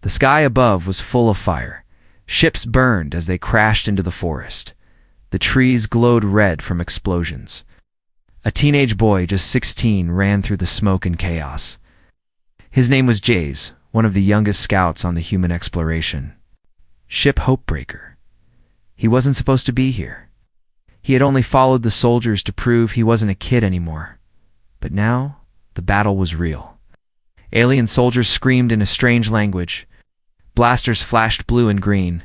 The sky above was full of fire. Ships burned as they crashed into the forest. The trees glowed red from explosions. A teenage boy, just 16, ran through the smoke and chaos. His name was Jace, one of the youngest scouts on the human exploration. Ship Hopebreaker. He wasn't supposed to be here. He had only followed the soldiers to prove he wasn't a kid anymore. But now, the battle was real. Alien soldiers screamed in a strange language. Blasters flashed blue and green.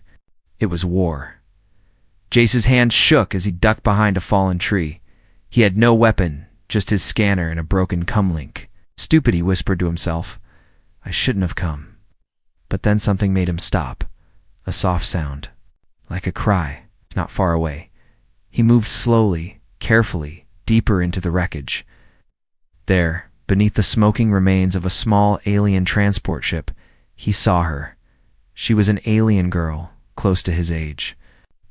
It was war. Jace's hand shook as he ducked behind a fallen tree. He had no weapon, just his scanner and a broken comlink. Stupid, he whispered to himself. I shouldn't have come. But then something made him stop. A soft sound, like a cry, not far away. He moved slowly, carefully, deeper into the wreckage. There, beneath the smoking remains of a small alien transport ship, he saw her. She was an alien girl, close to his age.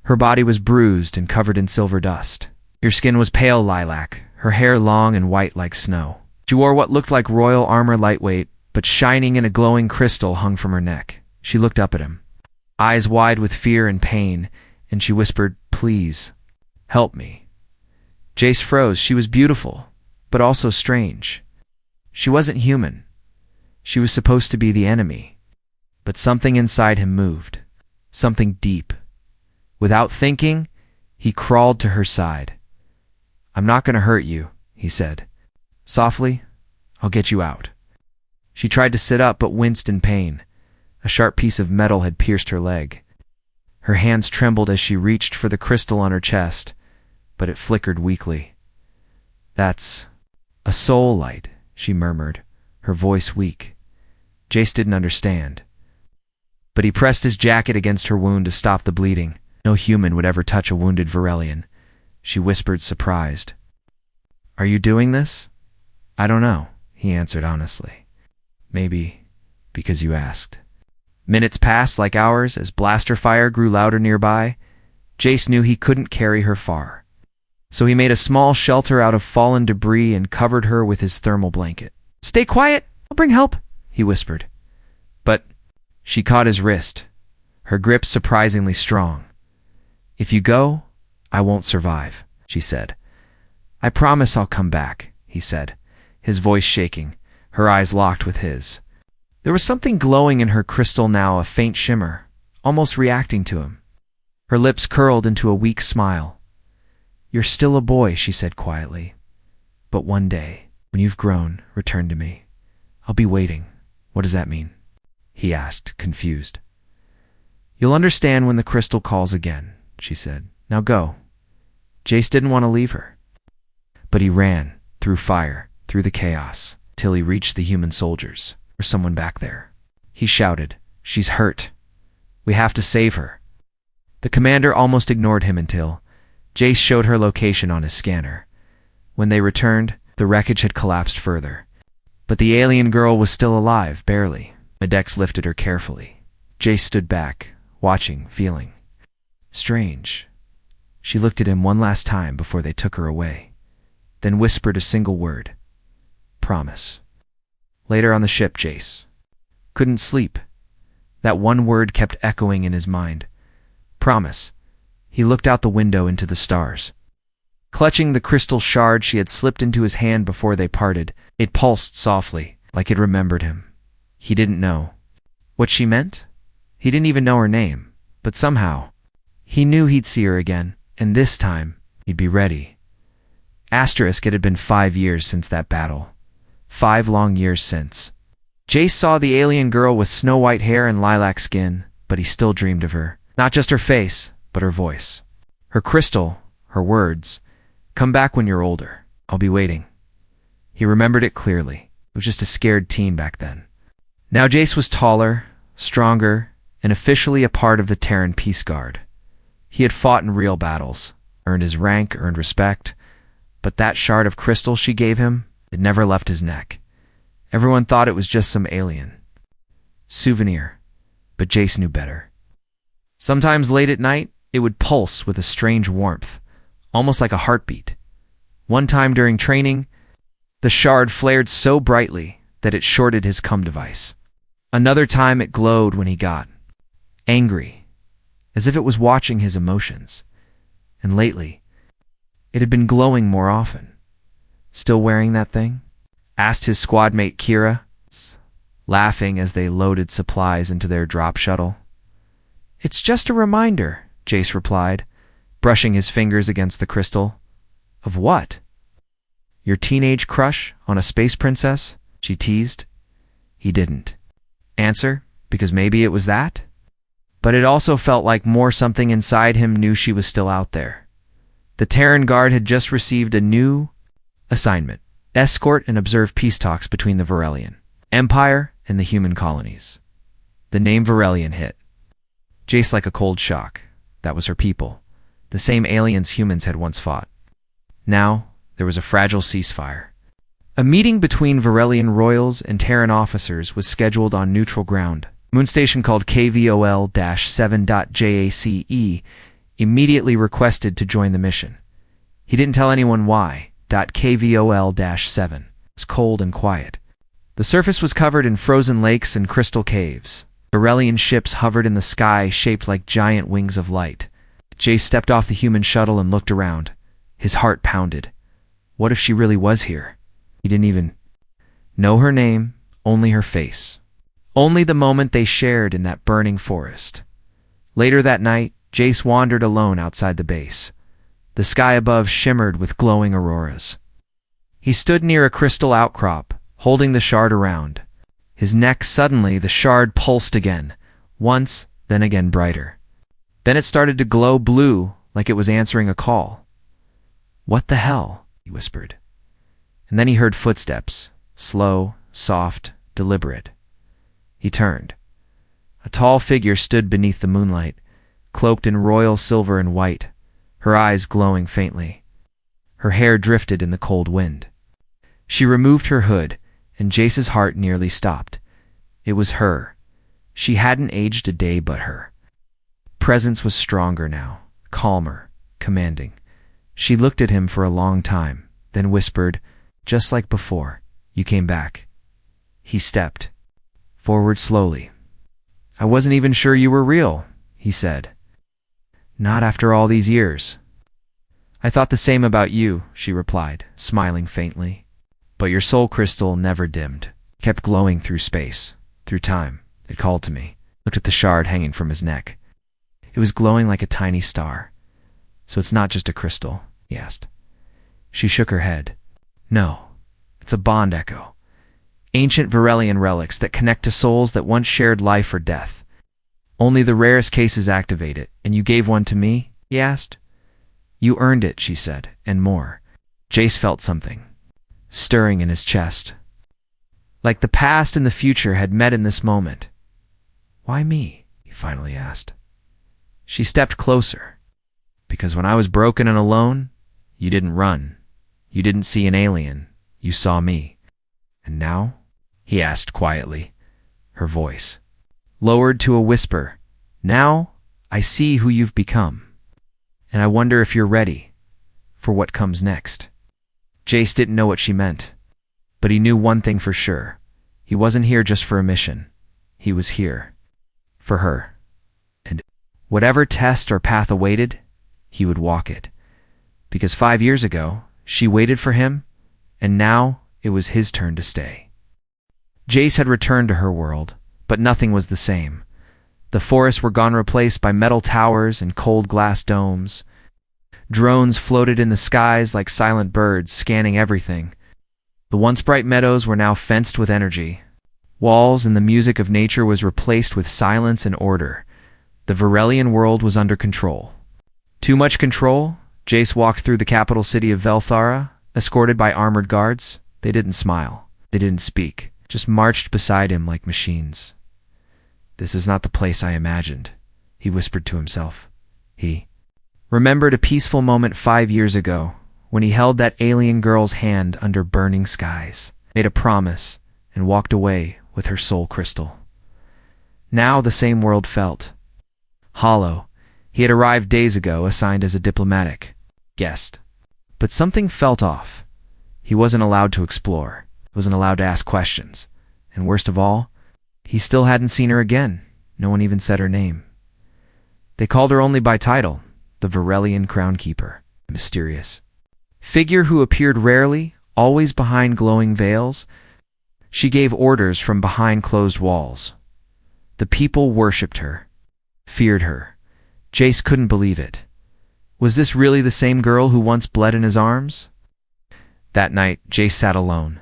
Her body was bruised and covered in silver dust. Her skin was pale lilac, her hair long and white like snow. She wore what looked like royal armor, lightweight, but shining in a glowing crystal hung from her neck. She looked up at him, eyes wide with fear and pain, and she whispered, "Please, help me." Jace froze. She was beautiful, but also strange. She wasn't human. She was supposed to be the enemy. But something inside him moved. Something deep. Without thinking, he crawled to her side. "I'm not going to hurt you," he said. "Softly, I'll get you out." She tried to sit up but winced in pain. A sharp piece of metal had pierced her leg. Her hands trembled as she reached for the crystal on her chest, but it flickered weakly. "That's a soul light," she murmured, her voice weak. Jace didn't understand. But he pressed his jacket against her wound to stop the bleeding. No human would ever touch a wounded Virellian. She whispered, surprised. "Are you doing this?" "I don't know," he answered honestly. "Maybe because you asked." Minutes passed like hours as blaster fire grew louder nearby. Jace knew he couldn't carry her far. So he made a small shelter out of fallen debris and covered her with his thermal blanket. "Stay quiet, I'll bring help," he whispered. But she caught his wrist, her grip surprisingly strong. "If you go, I won't survive," she said. "I promise I'll come back," he said, his voice shaking, her eyes locked with his. There was something glowing in her crystal now, a faint shimmer, almost reacting to him. Her lips curled into a weak smile. "You're still a boy," she said quietly. "But one day, when you've grown, return to me. I'll be waiting." "What does that mean?" he asked, confused. "You'll understand when the crystal calls again," she said. "Now go." Jace didn't want to leave her. But he ran, through fire, through the chaos, till he reached the human soldiers. There's someone back there. He shouted, "She's hurt. We have to save her." The commander almost ignored him until Jace showed her location on his scanner. When they returned, the wreckage had collapsed further. But the alien girl was still alive, barely. Medex lifted her carefully. Jace stood back, watching, feeling. Strange. She looked at him one last time before they took her away, then whispered a single word. "Promise." Later on the ship, Jace couldn't sleep. That one word kept echoing in his mind. Promise. He looked out the window into the stars. Clutching the crystal shard she had slipped into his hand before they parted, it pulsed softly, like it remembered him. He didn't know what she meant. He didn't even know her name, but somehow, he knew he'd see her again, and this time, he'd be ready. Asterisk, it had been 5 years since that battle. 5 long years since. Jace saw the alien girl with snow-white hair and lilac skin, but he still dreamed of her. Not just her face, but her voice. Her crystal, her words. "Come back when you're older. I'll be waiting." He remembered it clearly. He was just a scared teen back then. Now Jace was taller, stronger, and officially a part of the Terran Peace Guard. He had fought in real battles, earned his rank, earned respect, but that shard of crystal she gave him, it never left his neck. Everyone thought it was just some alien souvenir, but Jace knew better. Sometimes late at night, it would pulse with a strange warmth, almost like a heartbeat. One time during training, the shard flared so brightly that it shorted his cum device. Another time it glowed when he got angry, as if it was watching his emotions. And lately, it had been glowing more often. "Still wearing that thing?" asked his squad mate Kira, laughing as they loaded supplies into their drop shuttle. "It's just a reminder," Jace replied, brushing his fingers against the crystal. "Of what?" "Your teenage crush on a space princess?" she teased. He didn't answer, because maybe it was that? But it also felt like more something inside him knew she was still out there. The Terran Guard had just received a new assignment: escort and observe peace talks between the Virellian Empire and the human colonies. The name Virellian hit Jace like a cold shock. That was her people, the same aliens humans had once fought. Now, there was a fragile ceasefire. A meeting between Virellian royals and Terran officers was scheduled on neutral ground. Moon station called KVOL-7.JACE immediately requested to join the mission. He didn't tell anyone why. KVOL-7 was cold and quiet. The surface was covered in frozen lakes and crystal caves. Virellian ships hovered in the sky shaped like giant wings of light. Jace stepped off the human shuttle and looked around. His heart pounded. What if she really was here? He didn't even know her name, only her face. Only the moment they shared in that burning forest. Later that night, Jace wandered alone outside the base. The sky above shimmered with glowing auroras. He stood near a crystal outcrop, holding the shard around. His neck suddenly, the shard pulsed again, once, then again brighter. Then it started to glow blue, like it was answering a call. "What the hell?" he whispered. And then he heard footsteps, slow, soft, deliberate. He turned. A tall figure stood beneath the moonlight, cloaked in royal silver and white, her eyes glowing faintly. Her hair drifted in the cold wind. She removed her hood, and Jace's heart nearly stopped. It was her. She hadn't aged a day but her presence was stronger now, calmer, commanding. She looked at him for a long time, then whispered, just like before, "You came back." He stepped forward slowly. "I wasn't even sure you were real," he said. "Not after all these years." "I thought the same about you," she replied, smiling faintly. "But your soul crystal never dimmed, kept glowing through space, through time." It called to me. Looked at the shard hanging from his neck. It was glowing like a tiny star. "So it's not just a crystal?" he asked. She shook her head. "No, it's a bond echo. Ancient Virellian relics that connect to souls that once shared life or death. Only the rarest cases activate it, and you gave one to me?" he asked. "You earned it," she said, "and more." Jace felt something stirring in his chest. Like the past and the future had met in this moment. "Why me?" he finally asked. She stepped closer. "Because when I was broken and alone, you didn't run. You didn't see an alien. You saw me. And now?" he asked quietly, her voice lowered to a whisper. "Now, I see who you've become. And I wonder if you're ready for what comes next." Jace didn't know what she meant, but he knew one thing for sure. He wasn't here just for a mission. He was here for her. And whatever test or path awaited, he would walk it. Because 5 years ago, she waited for him, and now it was his turn to stay. Jace had returned to her world, but nothing was the same. The forests were gone, replaced by metal towers and cold glass domes. Drones floated in the skies like silent birds, scanning everything. The once bright meadows were now fenced with energy. Walls and the music of nature was replaced with silence and order. The Virellian world was under control. Too much control? Jace walked through the capital city of Velthara, escorted by armored guards. They didn't smile. They didn't speak. Just marched beside him like machines. "This is not the place I imagined," he whispered to himself. He remembered a peaceful moment 5 years ago when he held that alien girl's hand under burning skies, made a promise, and walked away with her soul crystal. Now the same world felt hollow. He had arrived days ago, assigned as a diplomatic guest. But something felt off. He wasn't allowed to explore, wasn't allowed to ask questions, and worst of all, he He still hadn't seen her again. No one even said her name. They called her only by title, the Virellian crown keeper, a mysterious figure who appeared rarely, always behind glowing veils. She gave orders from behind closed walls. The people worshipped her, feared her. Jace couldn't believe it. Was this really the same girl who once bled in his arms? That night, Jace sat alone.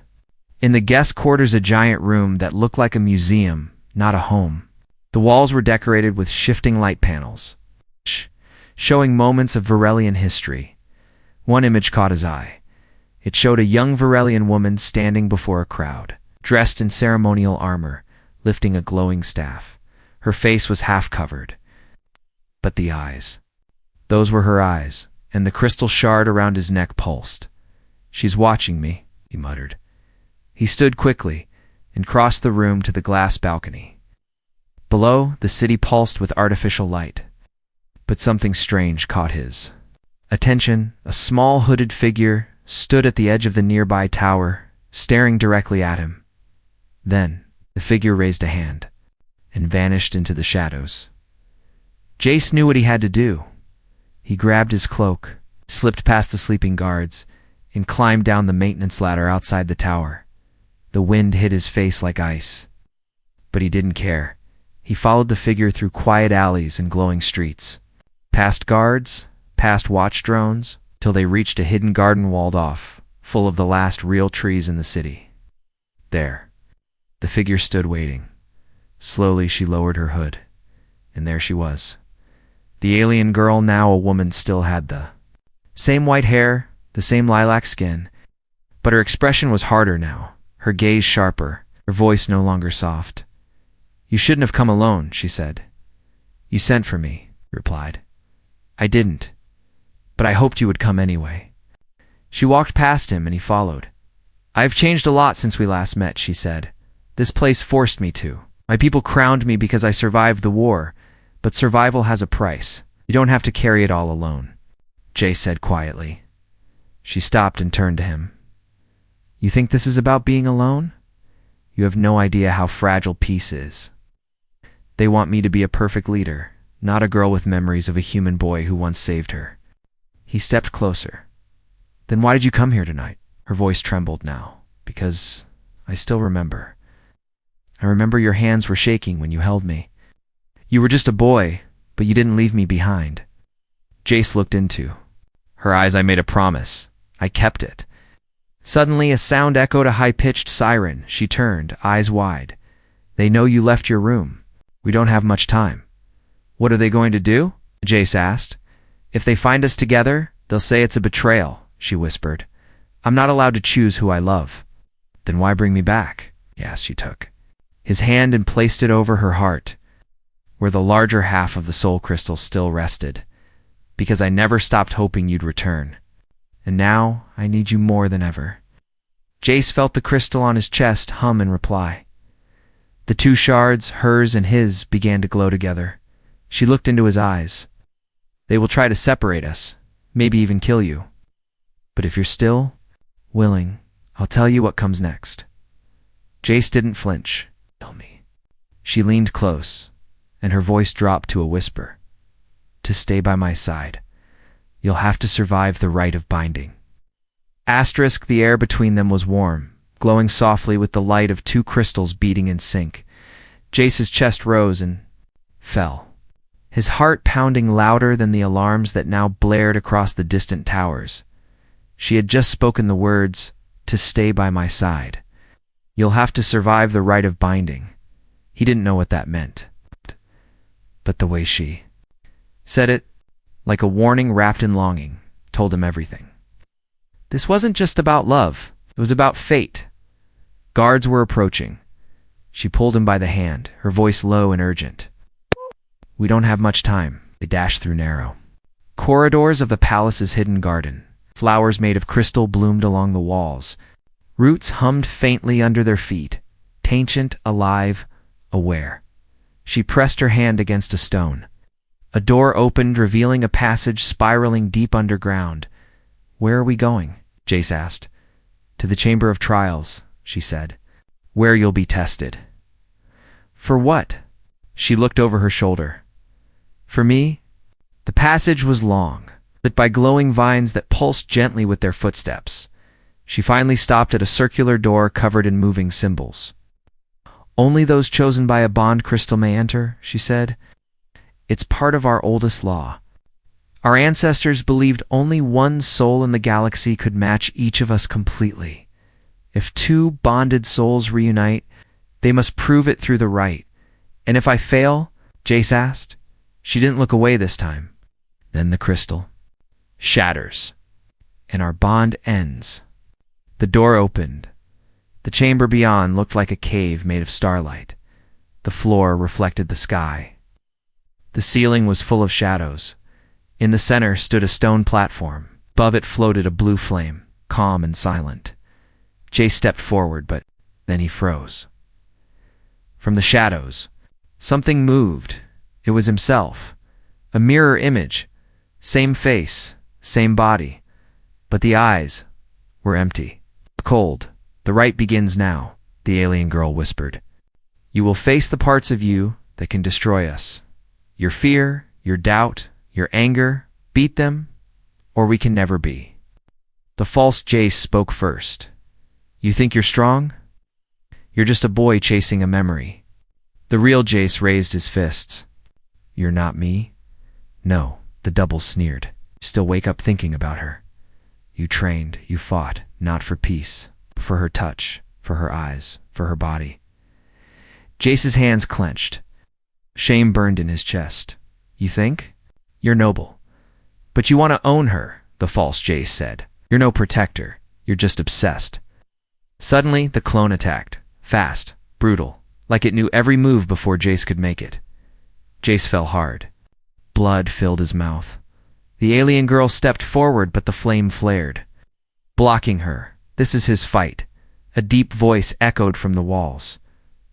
In the guest quarters, a giant room that looked like a museum, not a home. The walls were decorated with shifting light panels, showing moments of Virellian history. One image caught his eye. It showed a young Virellian woman standing before a crowd, dressed in ceremonial armor, lifting a glowing staff. Her face was half covered. But the eyes. Those were her eyes, and the crystal shard around his neck pulsed. "She's watching me," he muttered. He stood quickly and crossed the room to the glass balcony. Below, the city pulsed with artificial light. But something strange caught his attention. A small hooded figure stood at the edge of the nearby tower, staring directly at him. Then, the figure raised a hand and vanished into the shadows. Jace knew what he had to do. He grabbed his cloak, slipped past the sleeping guards, and climbed down the maintenance ladder outside the tower. The wind hit his face like ice. But he didn't care. He followed the figure through quiet alleys and glowing streets, past guards, past watch drones, till they reached a hidden garden walled off, full of the last real trees in the city. There, the figure stood waiting. Slowly she lowered her hood, and there she was. The alien girl, now a woman, still had the same white hair, the same lilac skin, but her expression was harder now, her gaze sharper, her voice no longer soft. "You shouldn't have come alone," she said. "You sent for me," he replied. "I didn't, but I hoped you would come anyway." She walked past him and he followed. "I've changed a lot since we last met," she said. "This place forced me to. My people crowned me because I survived the war, but survival has a price. You don't have to carry it all alone," Jay said quietly. She stopped and turned to him. "You think this is about being alone? You have no idea how fragile peace is. They want me to be a perfect leader, not a girl with memories of a human boy who once saved her." He stepped closer. "Then why did you come here tonight?" Her voice trembled now. "Because I still remember. I remember your hands were shaking when you held me. You were just a boy, but you didn't leave me behind." Jace looked into her eyes. "I made a promise. I kept it." Suddenly, a sound echoed, a high-pitched siren. She turned, eyes wide. "They know you left your room. We don't have much time." "What are they going to do?" Jace asked. "If they find us together, they'll say it's a betrayal," she whispered. "I'm not allowed to choose who I love." "Then why bring me back?" he asked. She took his hand and placed it over her heart, where the larger half of the soul crystal still rested. "Because I never stopped hoping you'd return. And now I need you more than ever." Jace felt the crystal on his chest hum in reply. The two shards, hers and his, began to glow together. She looked into his eyes. "They will try to separate us, maybe even kill you. But if you're still willing, I'll tell you what comes next." Jace didn't flinch. "Tell me." She leaned close, and her voice dropped to a whisper. "To stay by my side, you'll have to survive the rite of binding." The air between them was warm, glowing softly with the light of two crystals beating in sync. Jace's chest rose and fell, his heart pounding louder than the alarms that now blared across the distant towers. She had just spoken the words, "to stay by my side. You'll have to survive the rite of binding." He didn't know what that meant. But the way she said it, like a warning wrapped in longing, told him everything. This wasn't just about love. It was about fate. Guards were approaching. She pulled him by the hand, her voice low and urgent. "We don't have much time." They dashed through narrow corridors of the palace's hidden garden. Flowers made of crystal bloomed along the walls. Roots hummed faintly under their feet, tangent, alive, aware. She pressed her hand against a stone. A door opened, revealing a passage spiraling deep underground. "Where are we going?" Jace asked. "To the Chamber of Trials," she said. "Where you'll be tested." For what? She looked over her shoulder. For me? The passage was long, lit by glowing vines that pulsed gently with their footsteps. She finally stopped at a circular door covered in moving symbols. Only those chosen by a bond crystal may enter, she said. It's part of our oldest law. Our ancestors believed only one soul in the galaxy could match each of us completely. If two bonded souls reunite, they must prove it through the rite. And if I fail? Jace asked. She didn't look away this time. Then the crystal shatters, and our bond ends. The door opened. The chamber beyond looked like a cave made of starlight. The floor reflected the sky. The ceiling was full of shadows. In the center stood a stone platform. Above it floated a blue flame, calm and silent. Jace stepped forward, but then he froze. From the shadows, something moved. It was himself. A mirror image. Same face, same body. But the eyes were empty. Cold. The rite begins now, the alien girl whispered. You will face the parts of you that can destroy us. Your fear, your doubt, your anger, beat them, or we can never be. The false Jace spoke first. You think you're strong? You're just a boy chasing a memory. The real Jace raised his fists. You're not me? No, the double sneered. Still wake up thinking about her. You trained, you fought, not for peace, but for her touch, for her eyes, for her body. Jace's hands clenched. Shame burned in his chest. You think? You're noble. But you want to own her, the false Jace said. You're no protector. You're just obsessed. Suddenly, the clone attacked. Fast, brutal, like it knew every move before Jace could make it. Jace fell hard. Blood filled his mouth. The alien girl stepped forward, but the flame flared. Blocking her. This is his fight. A deep voice echoed from the walls.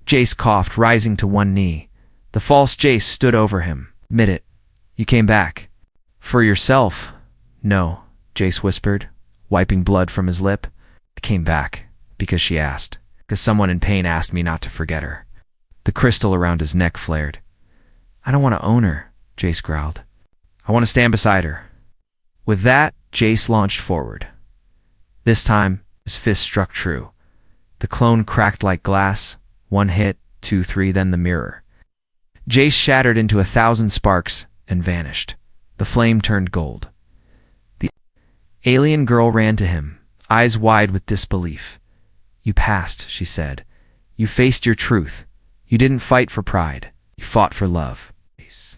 Jace coughed, rising to one knee. The false Jace stood over him. Admit it. You came back. For yourself? No, Jace whispered, wiping blood from his lip. I came back because she asked. Because someone in pain asked me not to forget her. The crystal around his neck flared. I don't want to own her, Jace growled. I want to stand beside her. With that, Jace launched forward. This time, his fist struck true. The clone cracked like glass. 1 hit, 2, 3, then the mirror. Jace shattered into 1,000 sparks and vanished. The flame turned gold. The alien girl ran to him, eyes wide with disbelief. You passed, she said. You faced your truth. You didn't fight for pride. You fought for love. Jace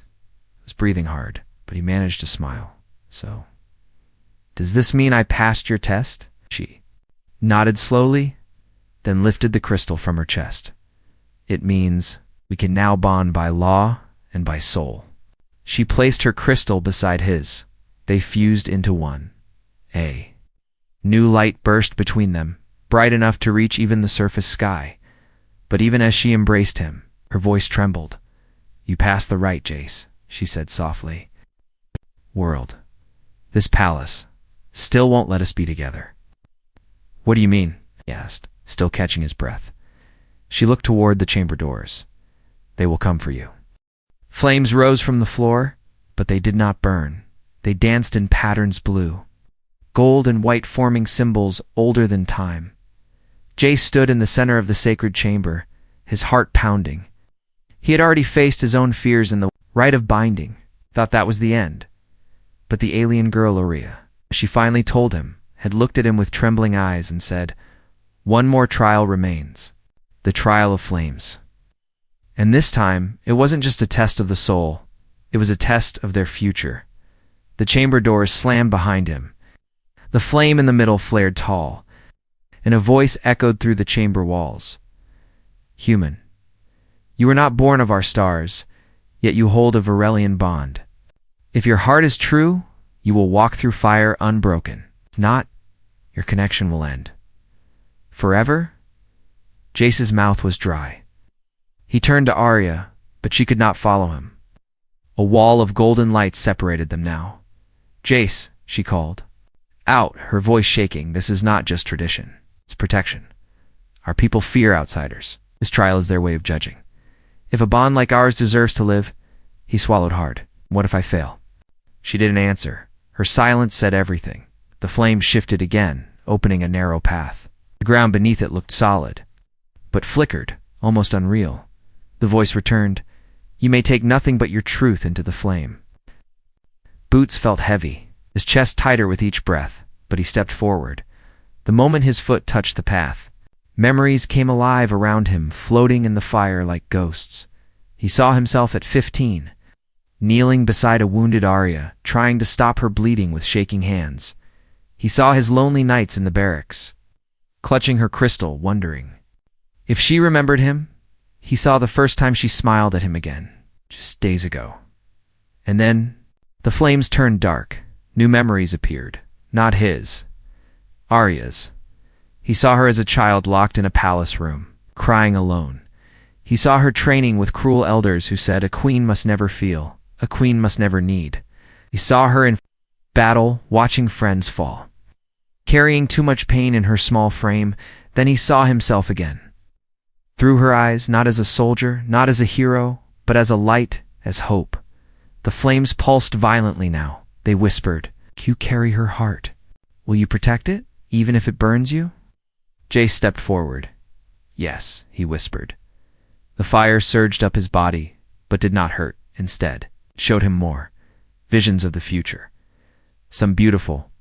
was breathing hard, but he managed to smile. So, does this mean I passed your test? She nodded slowly, then lifted the crystal from her chest. It means we can now bond by law and by soul. She placed her crystal beside his. They fused into one. A new light burst between them, bright enough to reach even the surface sky. But even as she embraced him, her voice trembled. You passed the rite, Jace, she said softly. World, this palace, still won't let us be together. What do you mean? He asked, still catching his breath. She looked toward the chamber doors. They will come for you. Flames rose from the floor, but they did not burn. They danced in patterns blue, gold and white forming symbols older than time. Jace stood in the center of the sacred chamber, his heart pounding. He had already faced his own fears in the rite of binding, thought that was the end. But the alien girl, Aurea, she finally told him, had looked at him with trembling eyes and said, one more trial remains. The trial of flames. And this time, it wasn't just a test of the soul, it was a test of their future. The chamber doors slammed behind him. The flame in the middle flared tall, and a voice echoed through the chamber walls. Human, you were not born of our stars, yet you hold a Virellian bond. If your heart is true, you will walk through fire unbroken. If not, your connection will end. Forever? Jace's mouth was dry. He turned to Arya, but she could not follow him. A wall of golden light separated them now. Jace, she called. Out, her voice shaking. This is not just tradition. It's protection. Our people fear outsiders. This trial is their way of judging. If a bond like ours deserves to live, he swallowed hard. What if I fail? She didn't answer. Her silence said everything. The flame shifted again, opening a narrow path. The ground beneath it looked solid, but flickered, almost unreal. The voice returned, "You may take nothing but your truth into the flame." Boots felt heavy, his chest tighter with each breath, but he stepped forward. The moment his foot touched the path, memories came alive around him, floating in the fire like ghosts. He saw himself at 15, kneeling beside a wounded Arya, trying to stop her bleeding with shaking hands. He saw his lonely nights in the barracks, clutching her crystal, wondering if she remembered him. He saw the first time she smiled at him again, just days ago. And then the flames turned dark. New memories appeared, not his, Arya's. He saw her as a child locked in a palace room, crying alone. He saw her training with cruel elders who said a queen must never feel, a queen must never need. He saw her in battle, watching friends fall, carrying too much pain in her small frame. Then he saw himself again. Through her eyes, not as a soldier, not as a hero, but as a light, as hope. The flames pulsed violently now. They whispered, "You carry her heart. Will you protect it, even if it burns you?" Jace stepped forward. "Yes," he whispered. The fire surged up his body, but did not hurt. Instead, it showed him more. Visions of the future. Some beautiful,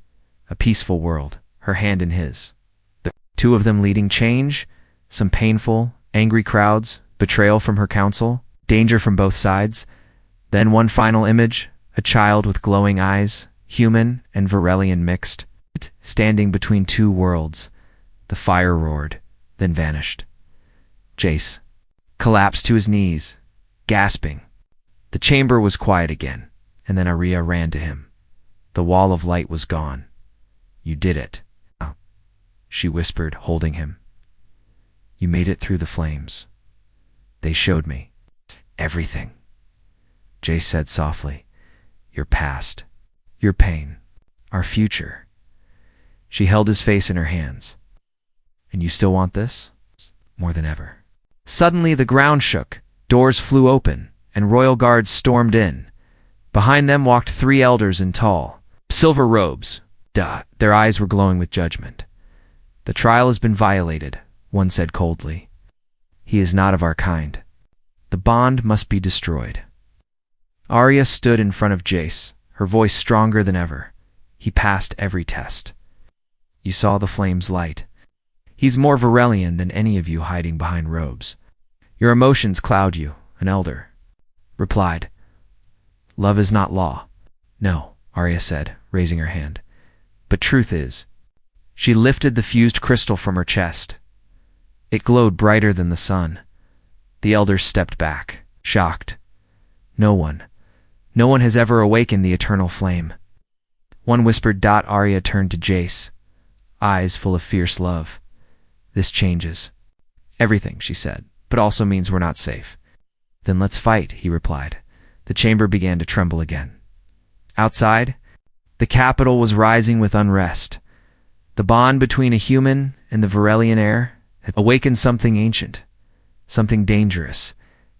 a peaceful world, her hand in his. The two of them leading change, some painful, angry crowds, betrayal from her council, danger from both sides. Then one final image, a child with glowing eyes, human and Virellian mixed, standing between two worlds. The fire roared, then vanished. Jace collapsed to his knees, gasping. The chamber was quiet again, and then Arya ran to him. The wall of light was gone. "You did it," she whispered, holding him. "You made it through the flames. They showed me everything." Jace said softly, "Your past, your pain, our future." She held his face in her hands. "And you still want this?" "More than ever." Suddenly the ground shook, doors flew open, and royal guards stormed in. Behind them walked 3 elders in tall, silver robes. Their eyes were glowing with judgment. "The trial has been violated," one said coldly. "He is not of our kind. The bond must be destroyed." Arya stood in front of Jace, her voice stronger than ever. "He passed every test. You saw the flames light. He's more Virellian than any of you hiding behind robes. Your emotions cloud you," an elder replied. "Love is not law." "No," Arya said, raising her hand. "But truth is." She lifted the fused crystal from her chest. It glowed brighter than the sun. The elders stepped back, shocked. No one has ever awakened the eternal flame. One whispered. Arya turned to Jace, eyes full of fierce love. "This changes everything," she said, "but also means we're not safe." "Then let's fight," he replied. The chamber began to tremble again. Outside, the capital was rising with unrest. The bond between a human and the Virellian heir had awakened something ancient, something dangerous,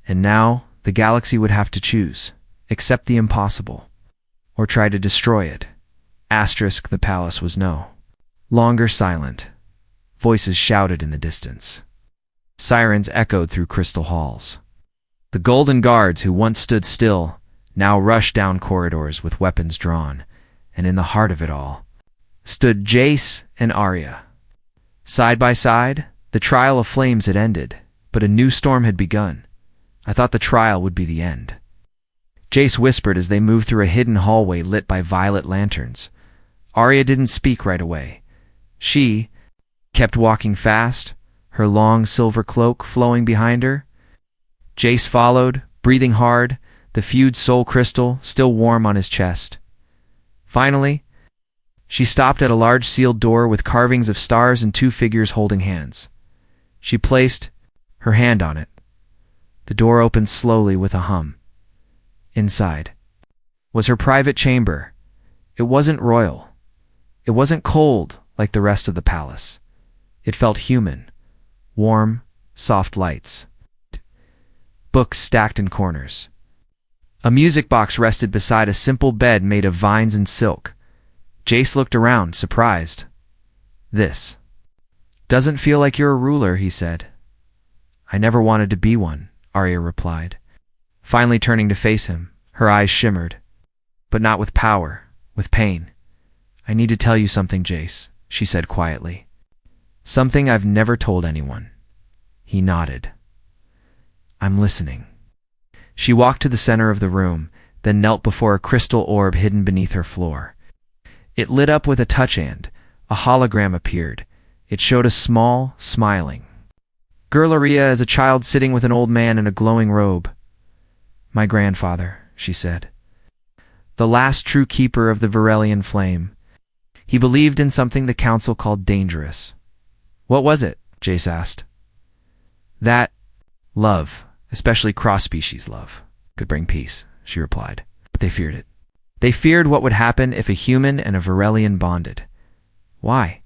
and now the galaxy would have to choose, accept the impossible, or try to destroy it. The palace was no longer silent. Voices shouted in the distance. Sirens echoed through crystal halls. The golden guards who once stood still now rushed down corridors with weapons drawn, and in the heart of it all stood Jace and Arya. Side by side, the trial of flames had ended, but a new storm had begun. "I thought the trial would be the end," Jace whispered as they moved through a hidden hallway lit by violet lanterns. Arya didn't speak right away. She kept walking fast, her long silver cloak flowing behind her. Jace followed, breathing hard, the fused soul crystal still warm on his chest. Finally, she stopped at a large sealed door with carvings of stars and 2 figures holding hands. She placed her hand on it. The door opened slowly with a hum. Inside was her private chamber. It wasn't royal. It wasn't cold like the rest of the palace. It felt human, warm, soft lights, books stacked in corners. A music box rested beside a simple bed made of vines and silk. Jace looked around, surprised. "This doesn't feel like you're a ruler," he said. "I never wanted to be one," Arya replied. Finally turning to face him, her eyes shimmered. "But not with power, with pain. I need to tell you something, Jace," she said quietly. "Something I've never told anyone." He nodded. "I'm listening." She walked to the center of the room, then knelt before a crystal orb hidden beneath her floor. It lit up with a touch and a hologram appeared. It showed a small, smiling girl Arya as a child sitting with an old man in a glowing robe. "My grandfather," she said. "The last true keeper of the Virellian flame. He believed in something the council called dangerous." "What was it?" Jace asked. "That love, especially cross-species love, could bring peace," she replied. "But they feared it. They feared what would happen if a human and a Virellian bonded." "Why?"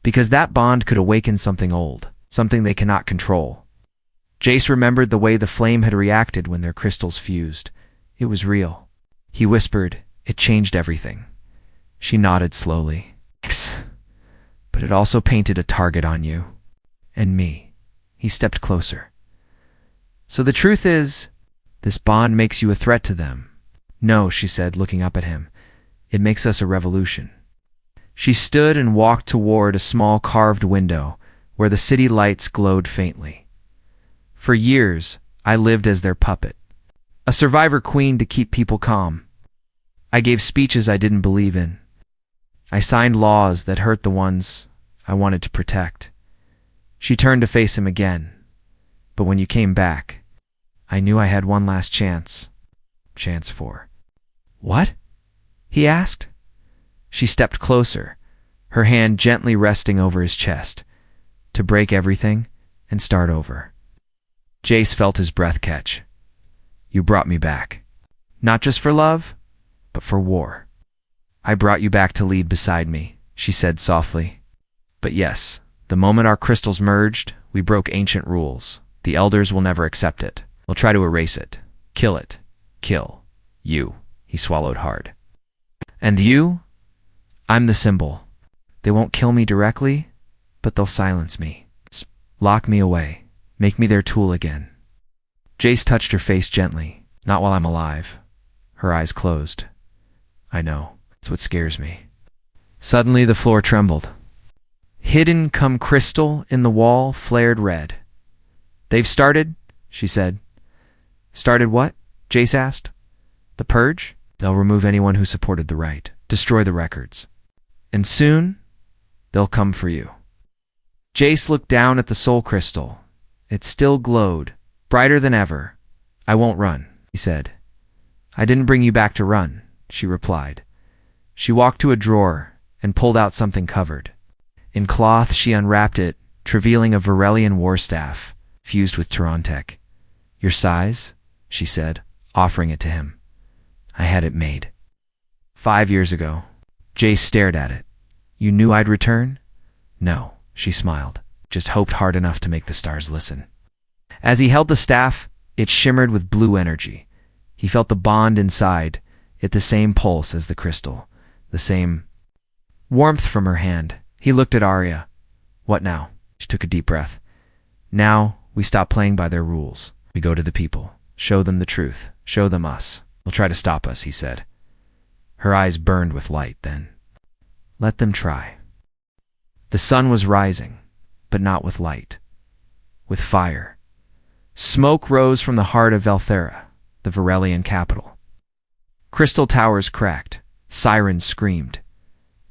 "Because that bond could awaken something old, something they cannot control." Jace remembered the way the flame had reacted when their crystals fused. It was real. He whispered, "It changed everything." She nodded slowly. "But it also painted a target on you. And me." He stepped closer. "So the truth is, this bond makes you a threat to them." "No," she said, looking up at him. "It makes us a revolution." She stood and walked toward a small carved window where the city lights glowed faintly. "For years, I lived as their puppet. A survivor queen to keep people calm. I gave speeches I didn't believe in. I signed laws that hurt the ones I wanted to protect." She turned to face him again. "But when you came back, I knew I had one last chance. Chance for—" "What?" he asked. She stepped closer, her hand gently resting over his chest. "To break everything and start over." Jace felt his breath catch. "You brought me back. Not just for love, but for war." "I brought you back to lead beside me," she said softly. "But yes, the moment our crystals merged, we broke ancient rules. The elders will never accept it. They'll try to erase it. Kill it. Kill you." He swallowed hard. "And you? I'm the symbol. They won't kill me directly, but they'll silence me. Lock me away. Make me their tool again." Jace touched her face gently. "Not while I'm alive." Her eyes closed. "I know. It's what scares me." Suddenly the floor trembled. Hidden come crystal in the wall flared red. "They've started," she said. "Started what?" Jace asked. "The purge? They'll remove anyone who supported the right, destroy the records. And soon, they'll come for you." Jace looked down at the soul crystal. It still glowed, brighter than ever. "I won't run," he said. "I didn't bring you back to run," she replied. She walked to a drawer and pulled out something covered. In cloth, she unwrapped it, revealing a Virellian war staff, fused with Tyrantech. "Your size?" she said, offering it to him. "I had it made 5 years ago." Jace stared at it. "You knew I'd return?" "No," she smiled. "Just hoped hard enough to make the stars listen." As he held the staff, it shimmered with blue energy. He felt the bond inside, it the same pulse as the crystal, the same warmth from her hand. He looked at Arya. "What now?" She took a deep breath. "Now, we stop playing by their rules. We go to the people. Show them the truth. Show them us. They'll try to stop us," he said. Her eyes burned with light then. "Let them try." The sun was rising, but not with light. With fire. Smoke rose from the heart of Valthera, the Virellian capital. Crystal towers cracked. Sirens screamed.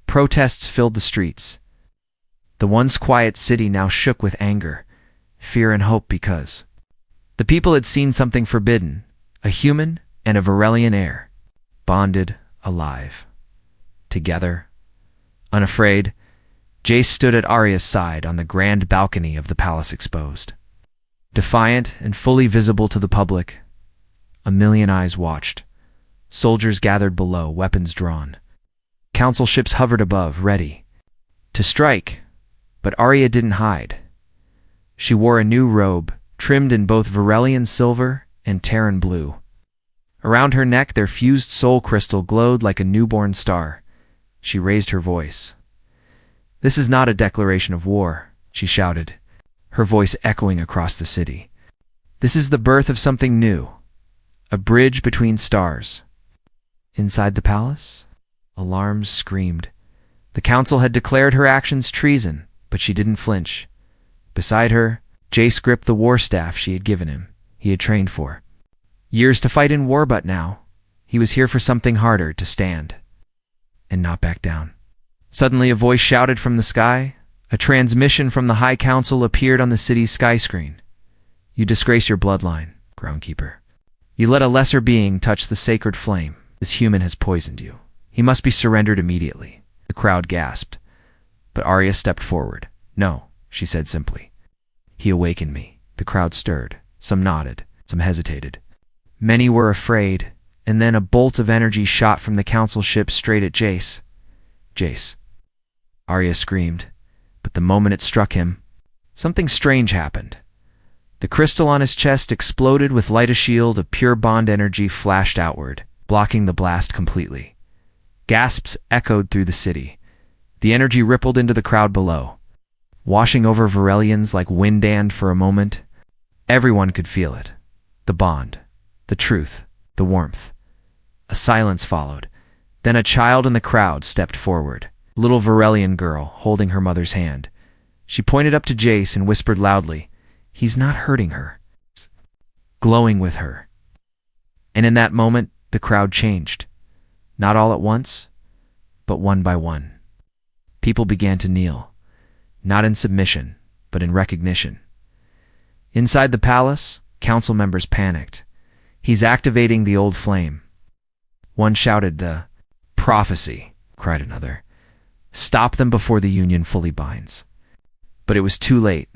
Protests filled the streets. The once quiet city now shook with anger, fear and hope because the people had seen something forbidden, a human and a Virellian heir, bonded, alive. Together, unafraid, Jace stood at Arya's side on the grand balcony of the palace exposed. Defiant and fully visible to the public, a million eyes watched. Soldiers gathered below, weapons drawn. Council ships hovered above, ready to strike, but Arya didn't hide. She wore a new robe, trimmed in both Virellian silver and Terran blue. Around her neck, their fused soul crystal glowed like a newborn star. She raised her voice. "This is not a declaration of war," she shouted, her voice echoing across the city. "This is the birth of something new, a bridge between stars." Inside the palace, alarms screamed. The council had declared her actions treason, but she didn't flinch. Beside her, Jace gripped the war staff she had given him, he had trained for. Years to fight in war, but now, he was here for something harder, to stand and not back down. Suddenly a voice shouted from the sky. A transmission from the High Council appeared on the city's sky screen. "You disgrace your bloodline, Groundkeeper. You let a lesser being touch the sacred flame. This human has poisoned you. He must be surrendered immediately." The crowd gasped, but Arya stepped forward. "No," she said simply. "He awakened me." The crowd stirred. Some nodded, some hesitated. Many were afraid, and then a bolt of energy shot from the council ship straight at Jace. "Jace!" Arya screamed, but the moment it struck him, something strange happened. The crystal on his chest exploded with light. A shield of pure bond energy flashed outward, blocking the blast completely. Gasps echoed through the city. The energy rippled into the crowd below, washing over Virellians like wind, and for a moment, everyone could feel it. The bond, the truth, the warmth. A silence followed. Then a child in the crowd stepped forward, a little Virellian girl holding her mother's hand. She pointed up to Jace and whispered loudly, "He's not hurting her. He's glowing with her." And in that moment, the crowd changed. Not all at once, but one by one. People began to kneel, not in submission, but in recognition. Inside the palace, council members panicked. "He's activating the old flame." One shouted, "The prophecy," cried another. "Stop them before the Union fully binds." But it was too late.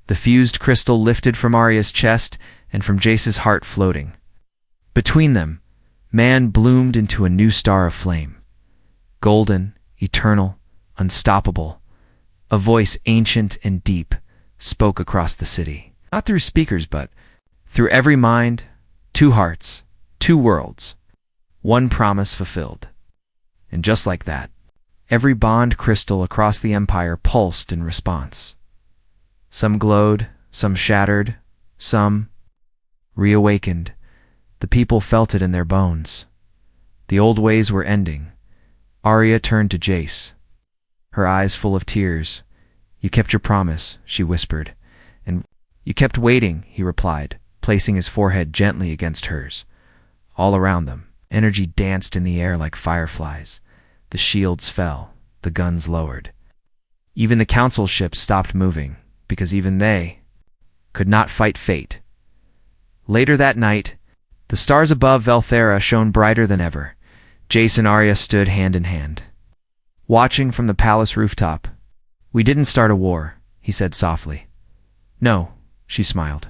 The fused crystal lifted from Arya's chest and from Jace's heart, floating. Between them, man bloomed into a new star of flame. Golden, eternal, unstoppable. A voice ancient and deep spoke across the city. Not through speakers, but through every mind, 2 hearts, 2 worlds, 1 promise fulfilled. And just like that, every bond crystal across the empire pulsed in response. Some glowed, some shattered, some reawakened. The people felt it in their bones. The old ways were ending. Arya turned to Jace, her eyes full of tears. "You kept your promise," she whispered. "And you kept waiting," he replied, placing his forehead gently against hers. All around them, energy danced in the air like fireflies. The shields fell, the guns lowered. Even the council ships stopped moving, because even they could not fight fate. Later that night, the stars above Velthera shone brighter than ever. Jace and Arya stood hand in hand, watching from the palace rooftop. "We didn't start a war," he said softly. "No," she smiled.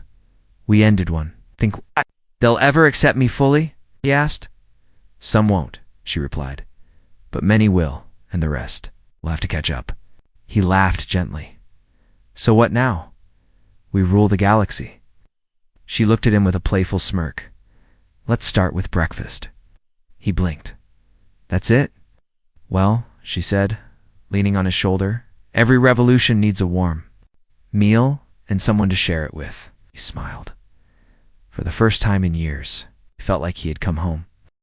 "We ended one." "Think they'll ever accept me fully?" he asked. "Some won't," she replied. "But many will, and the rest will have to catch up." He laughed gently. "So what now?" "We rule the galaxy." She looked at him with a playful smirk. "Let's start with breakfast." He blinked. "That's it?" "Well," she said, leaning on his shoulder, "every revolution needs a warm meal and someone to share it with." He smiled. For the first time in years, he felt like he had come home.